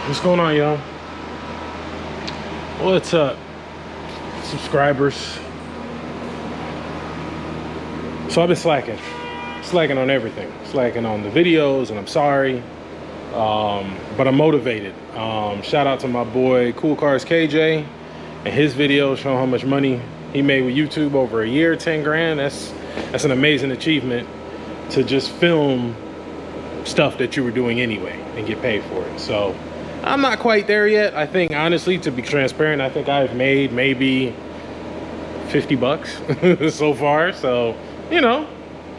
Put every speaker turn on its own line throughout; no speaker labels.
What's going on, y'all? What's up, subscribers? So I've been slacking on everything, slacking on the videos, and I'm sorry, but I'm motivated. Shout out to my boy Cool Cars KJ and his video showing how much money he made with YouTube over a year, 10 grand. That's an amazing achievement to just film stuff that you were doing anyway and get paid for it. So I'm not quite there yet. I think, honestly, to be transparent, I think I've made maybe 50 bucks so far. So, you know,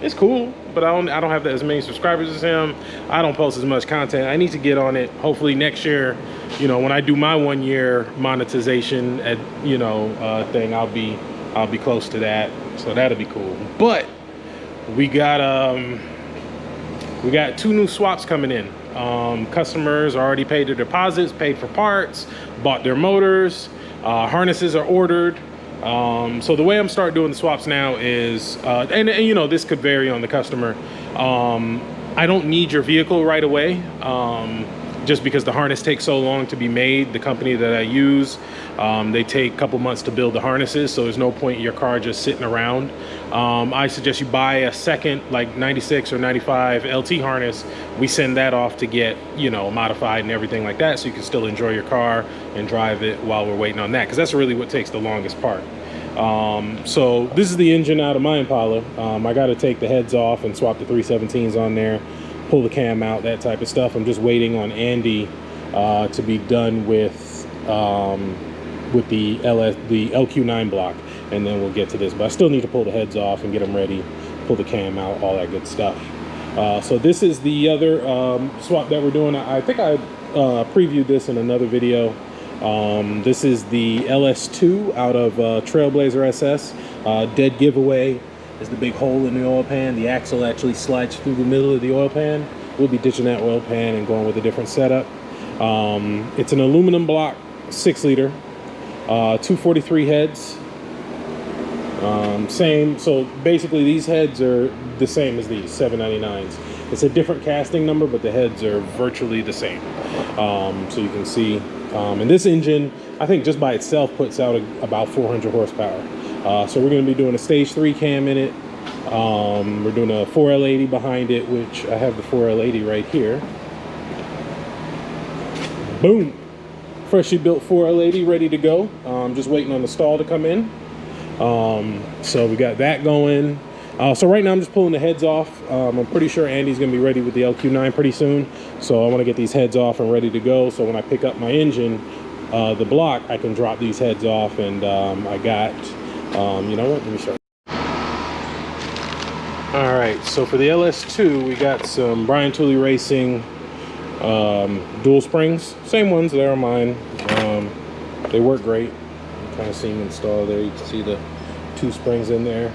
it's cool, but I don't have as many subscribers as him. I don't post as much content. I need to get on it. Hopefully next year, you know, when I do my 1 year monetization at, you know, thing, I'll be close to that. So that'll be cool. But we got 2 new swaps coming in. Customers already paid their deposits, paid for parts, bought their motors, harnesses are ordered. So the way I'm starting doing the swaps now is, and you know, this could vary on the customer. I don't need your vehicle right away, just because the harness takes so long to be made. The company that I use, they take a couple months to build the harnesses, so there's no point in your car just sitting around. I suggest you buy a second, like 96 or 95 LT harness. We send that off to get, you know, modified and everything like that, so you can still enjoy your car and drive it while we're waiting on that, because that's really what takes the longest part. So this is the engine out of my Impala. I got to take the heads off and swap the 317s on there, pull the cam out, that type of stuff. I'm just waiting on Andy to be done with the LQ9 block, and then we'll get to this. But I still need to pull the heads off and get them ready, pull the cam out, all that good stuff. So this is the other swap that we're doing. I think I previewed this in another video. This is the LS2 out of Trailblazer SS. Dead giveaway is the big hole in the oil pan. The axle actually slides through the middle of the oil pan. We'll be ditching that oil pan and going with a different setup. It's an aluminum block, 6 liter, 243 heads. Same, so basically these heads are the same as these 799s. It's a different casting number, but the heads are virtually the same. So you can see, and this engine, I think just by itself puts out about 400 horsepower. So we're going to be doing a stage 3 cam in it. We're doing a 4L80 behind it, which I have the 4L80 right here. Boom! Freshly built 4L80 ready to go. Just waiting on the stall to come in. So we got that going. So right now I'm just pulling the heads off. I'm pretty sure Andy's going to be ready with the LQ9 pretty soon. So I want to get these heads off and ready to go. So when I pick up my engine, the block, I can drop these heads off. And I got, you know what, let me show you. All right, so for the LS2, we got some Brian Tooley Racing dual springs. Same ones, they're mine. They work great. You kind of see them installed there. You can see the 2 springs in there.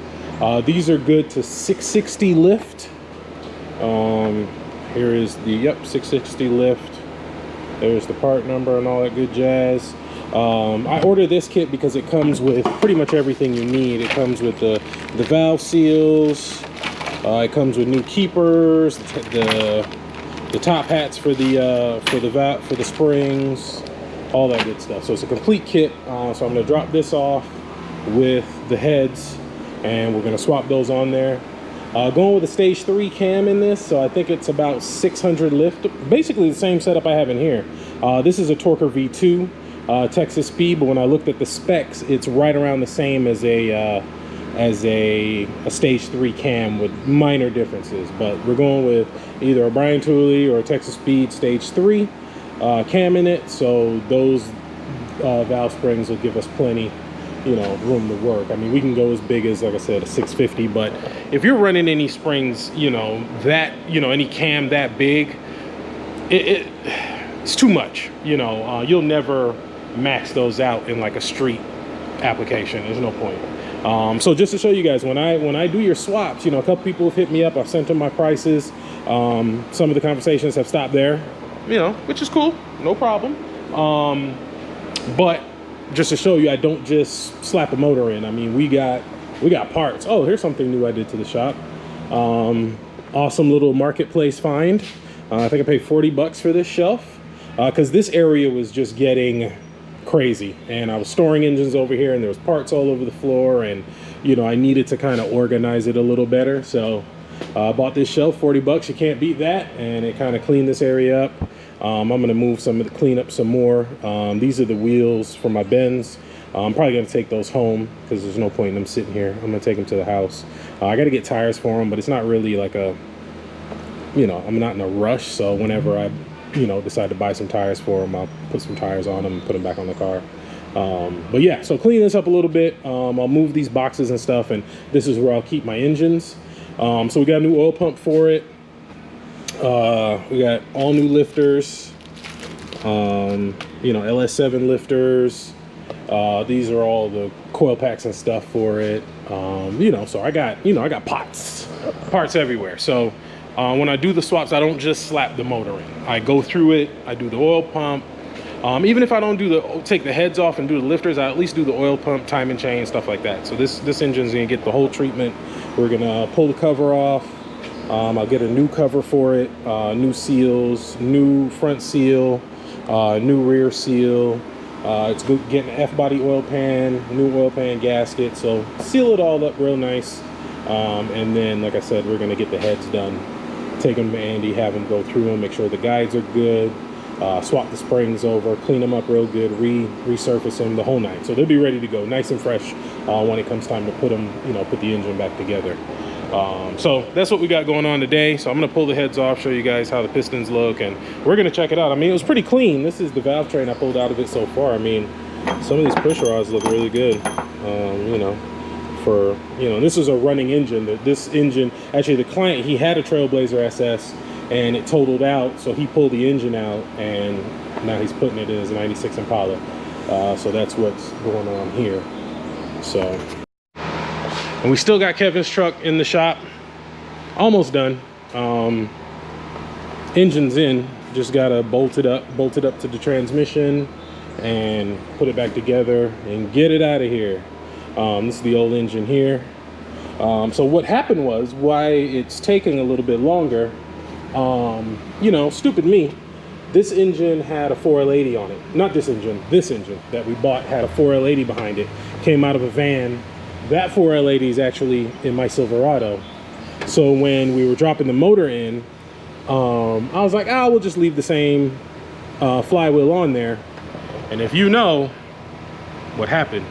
These are good to 660 lift. Here is the, 660 lift. There's the part number and all that good jazz. I ordered this kit because it comes with pretty much everything you need. It comes with the valve seals. It comes with new keepers, the top hats for the springs, all that good stuff. So it's a complete kit. So I'm gonna drop this off with the heads, and we're gonna swap those on there. Going with a stage 3 cam in this, so I think it's about 600 lift. Basically the same setup I have in here. This is a Torker V2 Texas speed, but when I looked at the specs, it's right around the same as a stage 3 cam with minor differences. But we're going with either a Brian Tooley or a Texas Speed stage 3 cam in it, so those valve springs will give us plenty, you know, room to work. I mean, we can go as big as, like I said, a 650, but if you're running any springs, you know, that, you know, any cam that big, it's too much, you know. You'll never max those out in like a street application. There's no point. So just to show you guys, when I do your swaps, you know, a couple people have hit me up. I've sent them my prices. Some of the conversations have stopped there, you know, which is cool, no problem. But just to show you, I don't just slap a motor in. I mean, we got parts. Oh, here's something new I did to the shop. Awesome little marketplace find. I think I paid 40 bucks for this shelf. because this area was just getting crazy, and I was storing engines over here, and there was parts all over the floor, and you know, I needed to kind of organize it a little better. So I bought this shelf, 40 bucks, you can't beat that, and it kind of cleaned this area up. I'm gonna move some of the, clean up some more. These are the wheels for my Benz. I'm probably gonna take those home because there's no point in them sitting here. I'm gonna take them to the house. I gotta get tires for them, but it's not really like a, you know, I'm not in a rush. So whenever I, you know, decide to buy some tires for them, I'll put some tires on them and put them back on the car. But yeah, so clean this up a little bit. I'll move these boxes and stuff, and this is where I'll keep my engines. So we got a new oil pump for it. We got all new lifters, you know, LS2 lifters. These are all the coil packs and stuff for it. You know, so I got, you know, I got parts everywhere. So when I do the swaps, I don't just slap the motor in. I go through it, I do the oil pump. Even if I don't do take the heads off and do the lifters, I at least do the oil pump, timing chain, stuff like that. So this engine's gonna get the whole treatment. We're gonna pull the cover off. I'll get a new cover for it, new seals, new front seal, new rear seal. It's good getting an F-body oil pan, new oil pan gasket. So seal it all up real nice. And then, like I said, we're gonna get the heads done. Take them to Andy, have him go through them, make sure the guides are good. Swap the springs over, clean them up real good, resurface them, the whole night. So they'll be ready to go, nice and fresh when it comes time to put them, you know, put the engine back together. So that's what we got going on today. So I'm gonna pull the heads off, show you guys how the pistons look, and we're gonna check it out. I mean, it was pretty clean. This is the valve train I pulled out of it so far. I mean, some of these push rods look really good. You know, for, you know, this is a running engine. This engine, actually the client, he had a Trailblazer SS and it totaled out, so he pulled the engine out and now he's putting it in his 96 Impala. So that's what's going on here. So, and we still got Kevin's truck in the shop, almost done. Engine's in, just gotta bolt it up to the transmission and put it back together and get it out of here. This is the old engine here. So what happened was, why it's taking a little bit longer, you know, stupid me, this engine had a 4L80 on it. Not this engine that we bought had a 4L80 behind it. Came out of a van. That 4L80 is actually in my Silverado. So when we were dropping the motor in, I was like, oh, we'll just leave the same flywheel on there. And if you know what happened,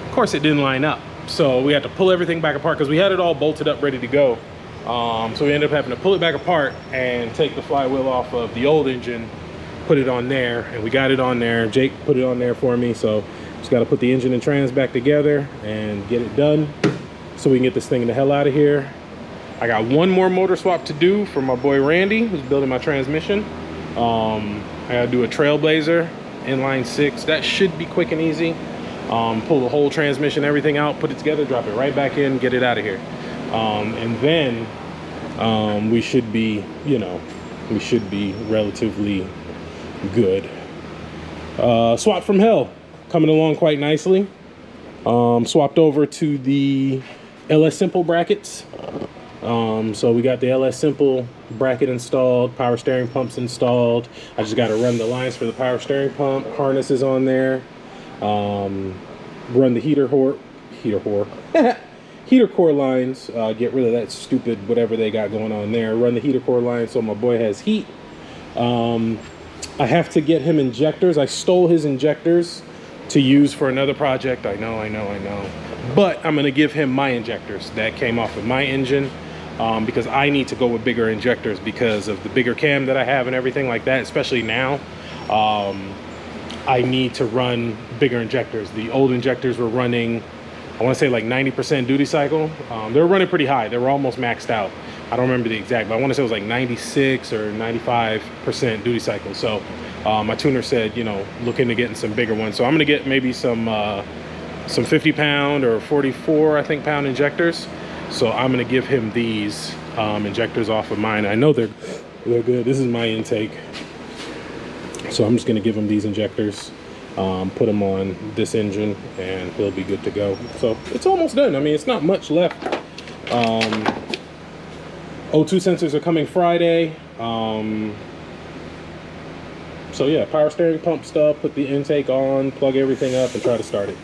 of course it didn't line up. So we had to pull everything back apart because we had it all bolted up, ready to go. So we ended up having to pull it back apart and take the flywheel off of the old engine, put it on there, and we got it on there. Jake put it on there for me, so just got to put the engine and trans back together and get it done so we can get this thing the hell out of here. I got one more motor swap to do for my boy Randy, who's building my transmission. I gotta do a Trailblazer inline 6. That should be quick and easy. Pull the whole transmission, everything out, put it together, drop it right back in, get it out of here. And then we should be, you know, we should be relatively good. Swap from hell, coming along quite nicely. Swapped over to the LS Simple brackets. So we got the LS Simple bracket installed, power steering pumps installed. I just got to run the lines for the power steering pump, harnesses on there. Run the heater core lines, get rid of that stupid whatever they got going on there. Run the heater core line so my boy has heat. I have to get him injectors. I stole his injectors to use for another project. I know. But I'm gonna give him my injectors that came off of my engine, because I need to go with bigger injectors because of the bigger cam that I have and everything like that, especially now. I need to run bigger injectors. The old injectors were running, I want to say like 90% duty cycle. They were running pretty high. They were almost maxed out. I don't remember the exact, but I want to say it was like 96 or 95% duty cycle. So my tuner said, you know, look into getting some bigger ones. So I'm going to get maybe some 50 pound or 44, I think, pound injectors. So I'm going to give him these injectors off of mine. I know they're good. This is my intake. So I'm just going to give him these injectors, put them on this engine, and he'll be good to go. So it's almost done. I mean, it's not much left. O2 sensors are coming Friday. So yeah, power steering pump stuff, put the intake on, plug everything up, and try to start it.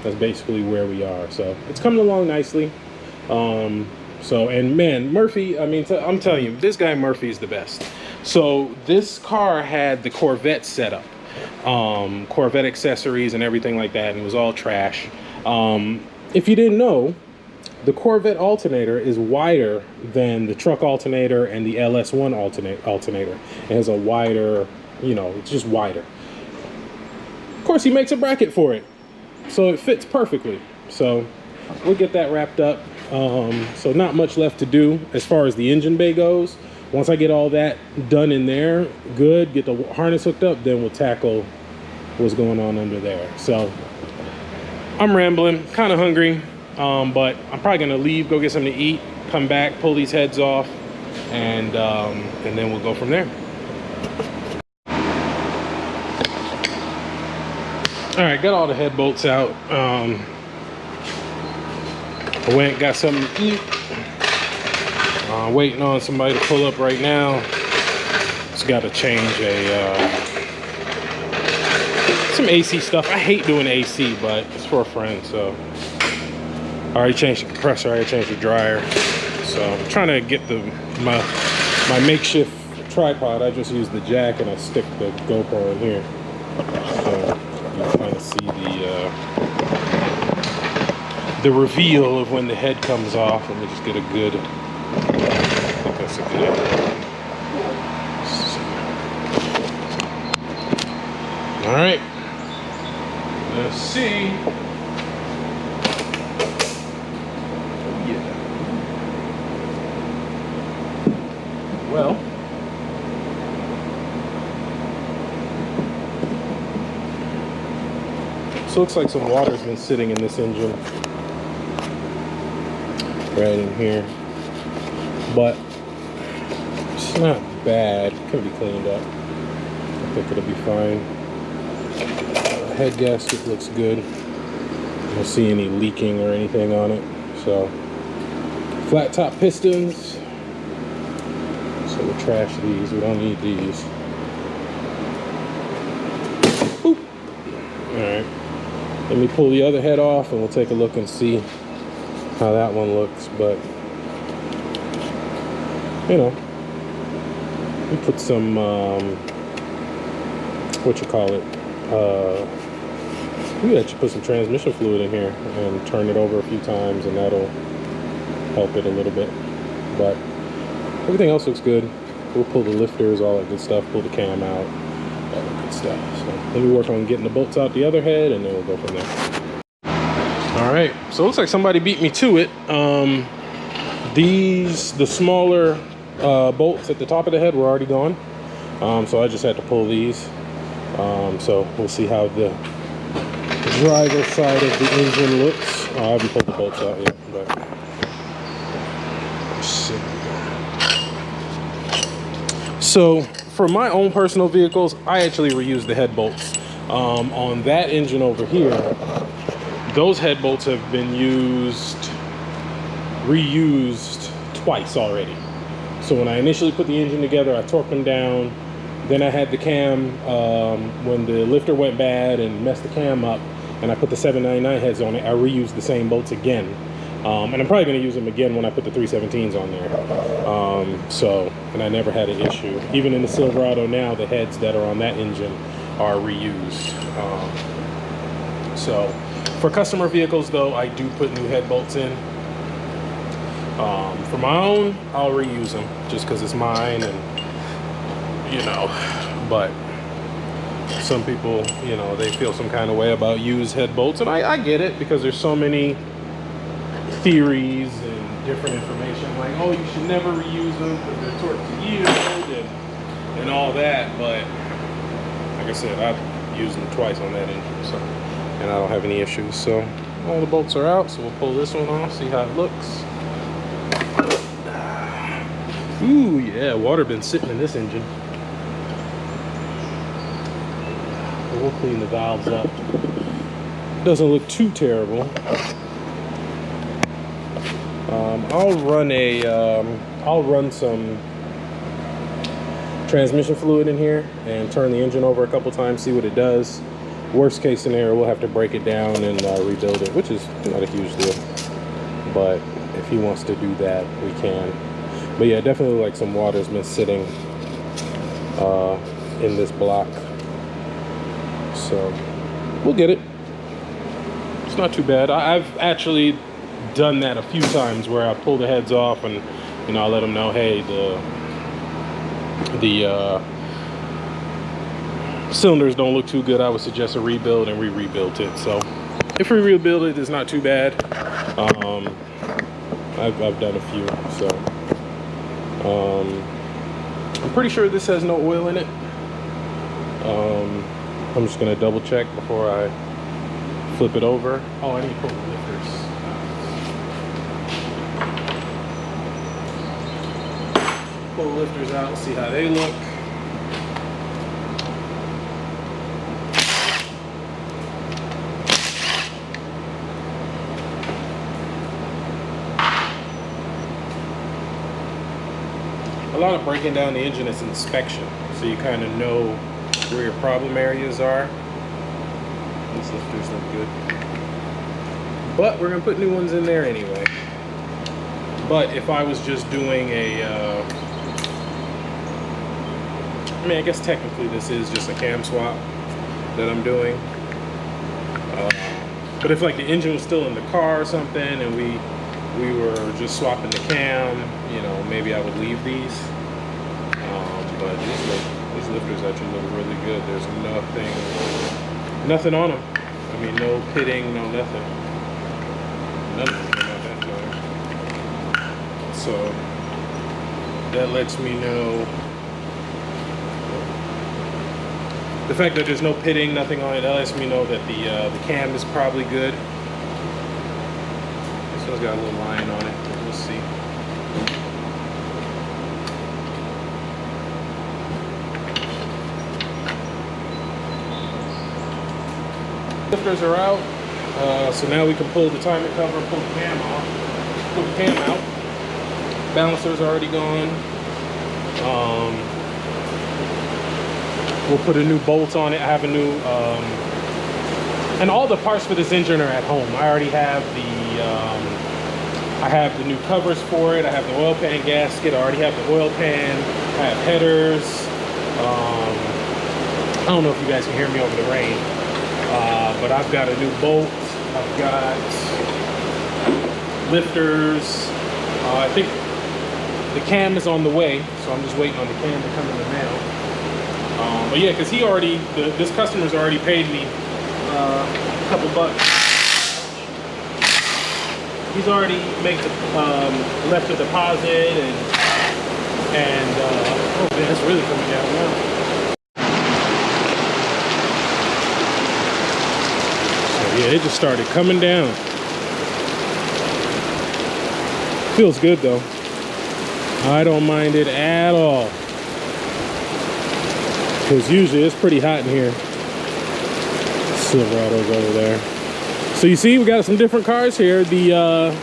That's basically where we are. So it's coming along nicely. So, and man, Murphy, I mean, I'm telling you, this guy Murphy is the best. So this car had the Corvette setup, Corvette accessories and everything like that, and it was all trash. If you didn't know, the Corvette alternator is wider than the truck alternator and the LS1 alternator. It has a wider, you know, it's just wider. Of course, he makes a bracket for it, so it fits perfectly. So we'll get that wrapped up. So not much left to do as far as the engine bay goes. Once I get all that done in there, good, get the harness hooked up, then we'll tackle what's going on under there. So I'm rambling, kind of hungry, but I'm probably gonna leave, go get something to eat, come back, pull these heads off, and then we'll go from there. All right, got all the head bolts out. I went, got something to eat. Waiting on somebody to pull up right now. Just got to change some AC stuff. I hate doing AC, but it's for a friend, so. I already changed the compressor, I already changed the dryer. So I'm trying to get my makeshift tripod. I just use the jack and I stick the GoPro in here. So you can kind of see the reveal of when the head comes off. Let me just get a good, I think that's a good angle. All right, let's see. Oh yeah. Well, so looks like some water's been sitting in this engine. Right in here, but it's not bad. It can be cleaned up. I think it'll be fine. Head gasket looks good. I don't see any leaking or anything on it. So flat top pistons. So we'll trash these. We don't need these. Boop. All right. Let me pull the other head off, and we'll take a look and see how that one looks. But you know, we put some what you call it, we actually put some transmission fluid in here and turn it over a few times, and that'll help it a little bit. But everything else looks good. We'll pull the lifters, all that good stuff, pull the cam out, all that good stuff. So let me work on getting the bolts out the other head, and then we'll go from there. All right, so it looks like somebody beat me to it. The smaller bolts at the top of the head were already gone. So I just had to pull these. So we'll see how the driver side of the engine looks. I haven't pulled the bolts out yet, but let's see. So for my own personal vehicles, I actually reuse the head bolts. On that engine over here, those head bolts have been reused twice already. So when I initially put the engine together, I torqued them down. Then I had the cam, when the lifter went bad and messed the cam up, and I put the 799 heads on it, I reused the same bolts again. And I'm probably gonna use them again when I put the 317s on there. And I never had an issue. Even in the Silverado now, the heads that are on that engine are reused. So for customer vehicles though, I do put new head bolts in. For my own, I'll reuse them just because it's mine, and you know, but some people, you know, they feel some kind of way about used head bolts, and I get it, because there's so many theories and different information, like, oh, you should never reuse them because they're torque to yield and all that. But like I said, I've used them twice on that engine, so, and I don't have any issues. So all the bolts are out, so we'll pull this one off, see how it looks. Ooh, yeah, water been sitting in this engine. We'll clean the valves up. Doesn't look too terrible. I'll run some transmission fluid in here and turn the engine over a couple times, see what it does. Worst case scenario, we'll have to break it down and rebuild it, which is not a huge deal. But if he wants to do that, we can. But yeah, definitely like some water's been sitting in this block. So we'll get it. It's not too bad. I've actually done that a few times where I pull the heads off and, you know, I let them know, hey, the cylinders don't look too good. I would suggest a rebuild, and we rebuilt it. So if we rebuild it, it's not too bad. I've done a few. So I'm pretty sure this has no oil in it. I'm just gonna double check before I flip it over. Oh, I need to pull the lifters. Pull the lifters out, see how they look. A lot of breaking down the engine is inspection, so you kind of know where your problem areas are. These lifters look good, but we're gonna put new ones in there anyway. But if I was just doing a I mean, I guess technically this is just a cam swap that I'm doing, but if like the engine was still in the car or something and we were just swapping the cam, you know, maybe I would leave these. But these lifters actually look really good. There's nothing on them. I mean, no pitting, no nothing. Nothing about that time. So that lets me know the fact that there's no pitting, nothing on it. That lets me know that the cam is probably good. This one's got a little line on it. We'll see. Lifters are out, so now we can pull the timing cover, pull the cam off, pull the cam out. Balancer's already gone. We'll put a new bolt on it. I have a new, and all the parts for this engine are at home. I already have I have the new covers for it. I have the oil pan gasket. I already have the oil pan. I have headers. I don't know if you guys can hear me over the rain. But I've got a new bolt. I've got lifters. I think the cam is on the way, so I'm just waiting on the cam to come in the mail. But yeah, because this customer's already paid me a couple bucks. He's already left a deposit and oh man, it's really coming down now. Yeah, it just started coming down. Feels good though. I don't mind it at all. Because usually it's pretty hot in here. Silverado's over there. So you see, we got some different cars here. The,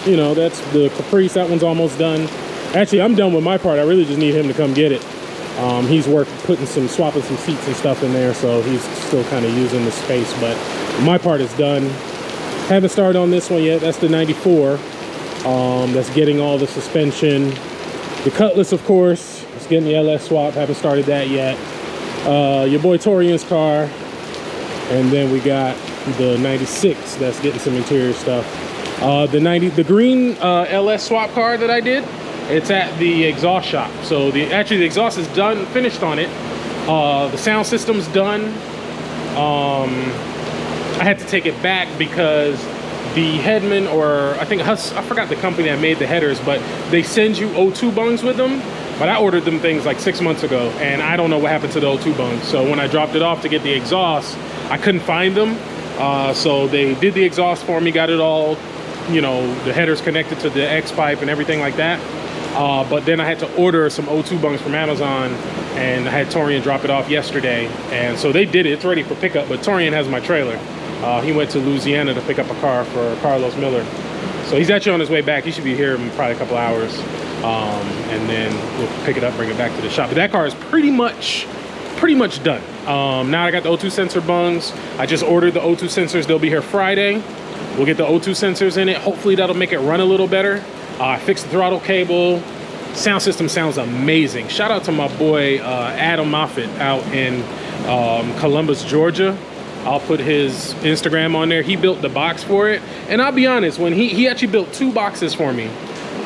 you know, that's the Caprice. That one's almost done. Actually, I'm done with my part. I really just need him to come get it. He's swapping some seats and stuff in there, so he's still kind of using the space, but my part is done. Haven't started on this one yet. That's the 94. That's getting all the suspension. The Cutlass, of course, is getting the LS swap. Haven't started that yet. Your boy Torian's car. And then we got the 96 that's getting some interior stuff. The green LS swap car that I did, it's at the exhaust shop. So actually the exhaust is done, finished on it. The sound system's done. I had to take it back because the Headman, or I forgot the company that made the headers, but they send you O2 bungs with them. But I ordered them things like 6 months ago, and I don't know what happened to the O2 bungs. So when I dropped it off to get the exhaust, I couldn't find them. So they did the exhaust for me, got it all, you know, the headers connected to the X pipe and everything like that. But then I had to order some O2 bungs from Amazon, and I had Torian drop it off yesterday. And so they did it, it's ready for pickup, but Torian has my trailer. He went to Louisiana to pick up a car for Carlos Miller. So he's actually on his way back. He should be here in probably a couple hours. and then we'll pick it up, bring it back to the shop. But that car is pretty much done. Now I got the O2 sensor bungs. I just ordered the O2 sensors. They'll be here Friday. We'll get the O2 sensors in it. Hopefully that'll make it run a little better. I fixed the throttle cable. Sound system sounds amazing. Shout out to my boy Adam Moffitt out in Columbus, Georgia. I'll put his Instagram on there. He built the box for it. And I'll be honest, when he actually built 2 boxes for me.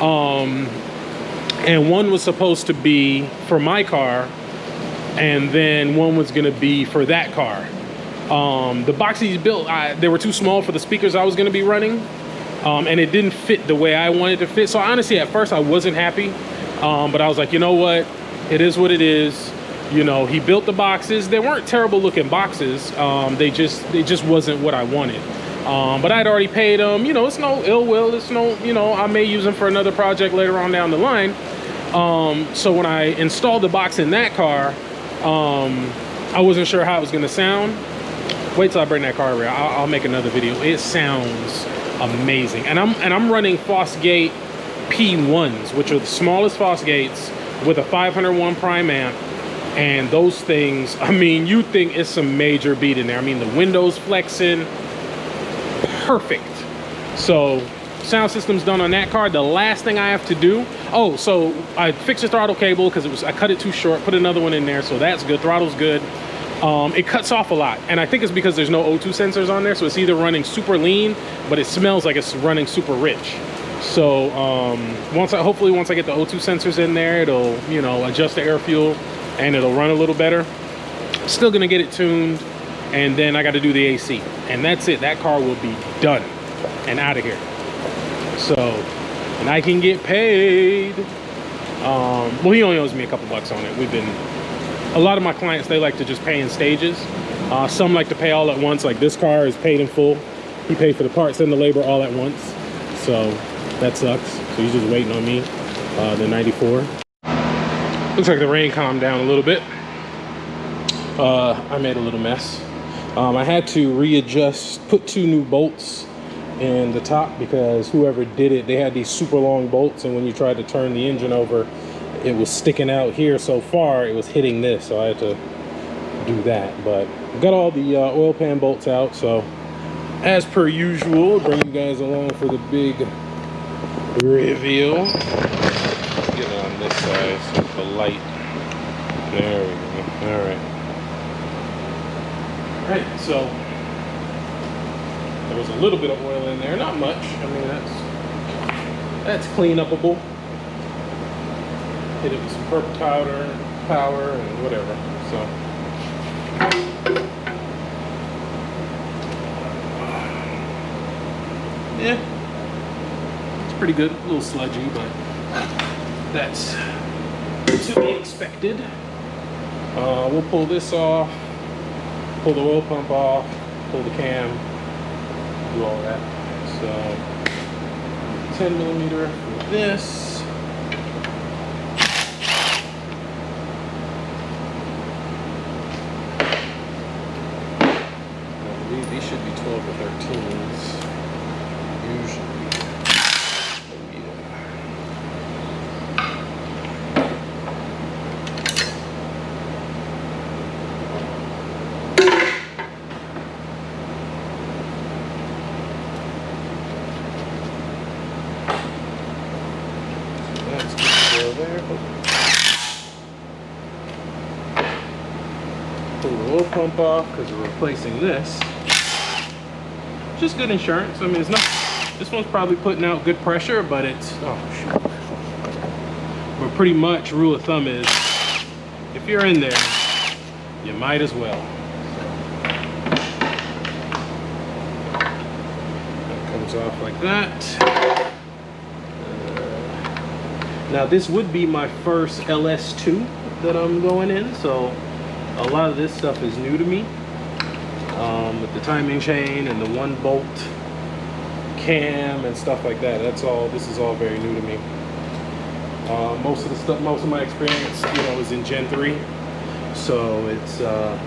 And one was supposed to be for my car, and then one was gonna be for that car. The box he built, they were too small for the speakers I was gonna be running, and it didn't fit the way I wanted to fit. So honestly, at first I wasn't happy, but I was like, you know what? It is what it is. You know, he built the boxes. They weren't terrible looking boxes. They just wasn't what I wanted. But I'd already paid them. You know, it's no ill will. It's no, you know, I may use them for another project later on down the line. So when I installed the box in that car, I wasn't sure how it was gonna sound. Wait till I bring that car around. I'll make another video. It sounds amazing. And I'm running Fosgate P1s, which are the smallest Fosgates with a 501 prime amp. And those things, I mean, you think it's some major beat in there. I mean, the windows flexing, perfect. So sound system's done on that car. The last thing I have to do, oh, so I fixed the throttle cable because I cut it too short, put another one in there, so that's good. Throttle's good. It cuts off a lot, and I think it's because there's no O2 sensors on there, so it's either running super lean, but it smells like it's running super rich. So hopefully once I get the O2 sensors in there, it'll, you know, adjust the air fuel and it'll run a little better. Still gonna get it tuned, and then I got to do the AC, and that's it. That car will be done and out of here. So, and I can get paid. Well, he only owes me a couple bucks on it. A lot of my clients, they like to just pay in stages. Some like to pay all at once, like this car is paid in full. He paid for the parts and the labor all at once. So that sucks. So he's just waiting on me, the 94. Looks like the rain calmed down a little bit. I made a little mess. I had to readjust, put 2 new bolts in the top because whoever did it, they had these super long bolts, and when you tried to turn the engine over, it was sticking out here so far, it was hitting this, so I had to do that. But got all the oil pan bolts out, so as per usual, bring you guys along for the big reveal. Get it on this side so the light. There we go. All right. All right, so there was a little bit of oil in there, not much. I mean, that's clean upable. Hit it with some purple powder, power, and whatever. So yeah, it's pretty good. A little sludgy, but that's to be expected. We'll pull this off, pull the oil pump off, pull the cam, do all that. So 10 millimeter for this. I believe these should be 12 or 13s usually. Pull the oil pump off because we're replacing this. Just good insurance. I mean, it's not. This one's probably putting out good pressure, but it's but pretty much rule of thumb is if you're in there, you might as well. That comes off like that. Now this would be my first LS2 that I'm going in, so a lot of this stuff is new to me. With the timing chain and the 1 bolt cam and stuff like that. This is all very new to me. Most of my experience, you know, is in Gen 3. So it's so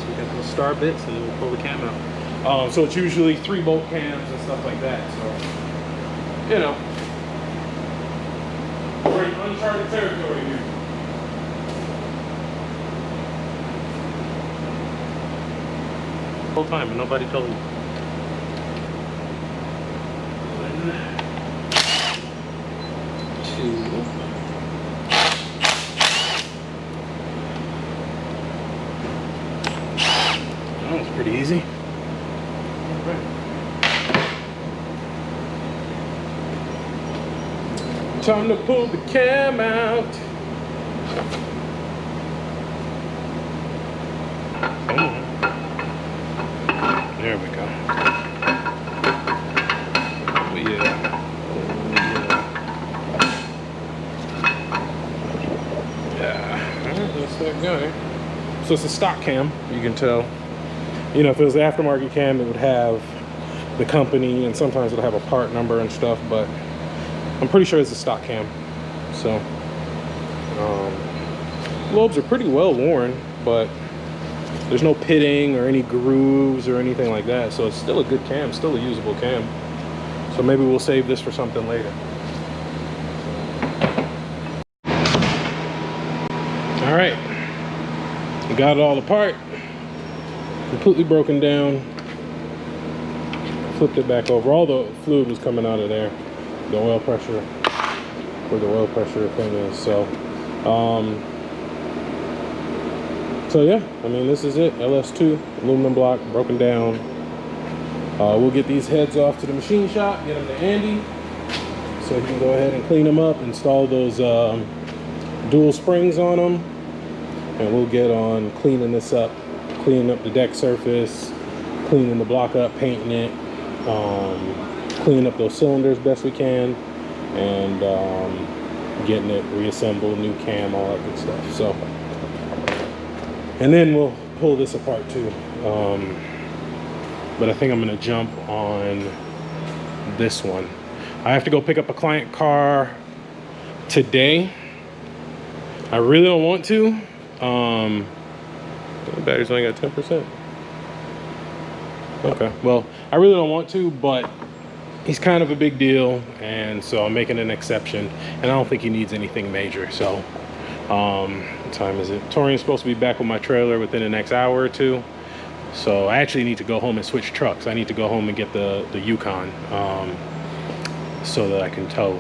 we got those star bits and then we'll pull the cam out. So it's usually 3 bolt cams and stuff like that. So, you know. We're in uncharted territory here. Whole time and nobody told me. 1, 2. That was pretty easy. Time to pull the cam out. Come on. There we go. Oh yeah. Yeah. Alright, that's that guy. So it's a stock cam, you can tell. You know, if it was an aftermarket cam, it would have the company and sometimes it would have a part number and stuff, but I'm pretty sure it's a stock cam. So lobes are pretty well worn, but there's no pitting or any grooves or anything like that, so it's still a good cam, still a usable cam. So maybe we'll save this for something later. All right, we got it all apart, completely broken down. Flipped it back over. All the fluid was coming out of there, the oil pressure, where the oil pressure thing is. So yeah, I mean, this is it. LS2 aluminum block, broken down. We'll get these heads off to the machine shop, get them to Andy so he can go ahead and clean them up, install those dual springs on them, and we'll get on cleaning this up, cleaning up the deck surface, cleaning the block up, painting it, cleaning up those cylinders best we can, and getting it reassembled, new cam, all that good stuff. So, and then we'll pull this apart too. But I think I'm gonna jump on this one. I have to go pick up a client car today. I really don't want to. The battery's only got 10%. Okay, well, I really don't want to, but he's kind of a big deal, and so I'm making an exception, and I don't think he needs anything major. So what time is it? Torian's supposed to be back with my trailer within the next hour or two, so I actually need to go home and switch trucks. I need to go home and get the Yukon so that I can tow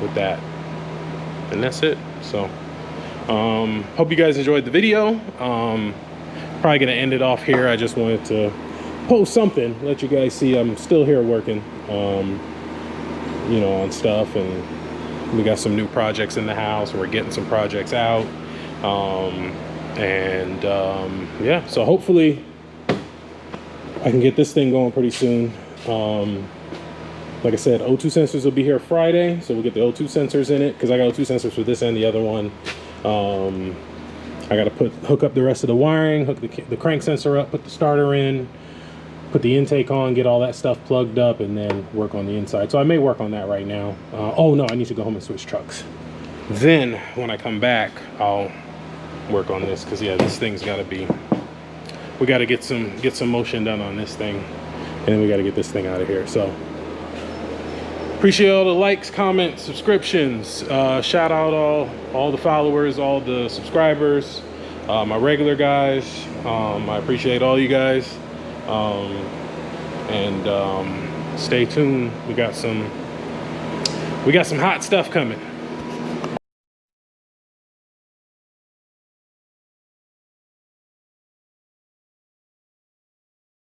with that, and that's it. So hope you guys enjoyed the video. Probably gonna end it off here. I just wanted to post something, let you guys see I'm still here working, you know, on stuff, and we got some new projects in the house. We're getting some projects out, yeah, so hopefully I can get this thing going pretty soon. Like I said, O2 sensors will be here Friday, so we'll get the O2 sensors in it, because I got O2 sensors for this and the other one. I got to hook up the rest of the wiring, hook the crank sensor up, put the starter in, put the intake on, get all that stuff plugged up, and then work on the inside. So I may work on that right now. Oh no, I need to go home and switch trucks. Then when I come back, I'll work on this, because yeah, this thing's got to be, we got to get some motion done on this thing, and then we got to get this thing out of here. So appreciate all the likes, comments, subscriptions. Shout out all the followers, all the subscribers, my regular guys. I appreciate all you guys. Stay tuned. We got some hot stuff coming.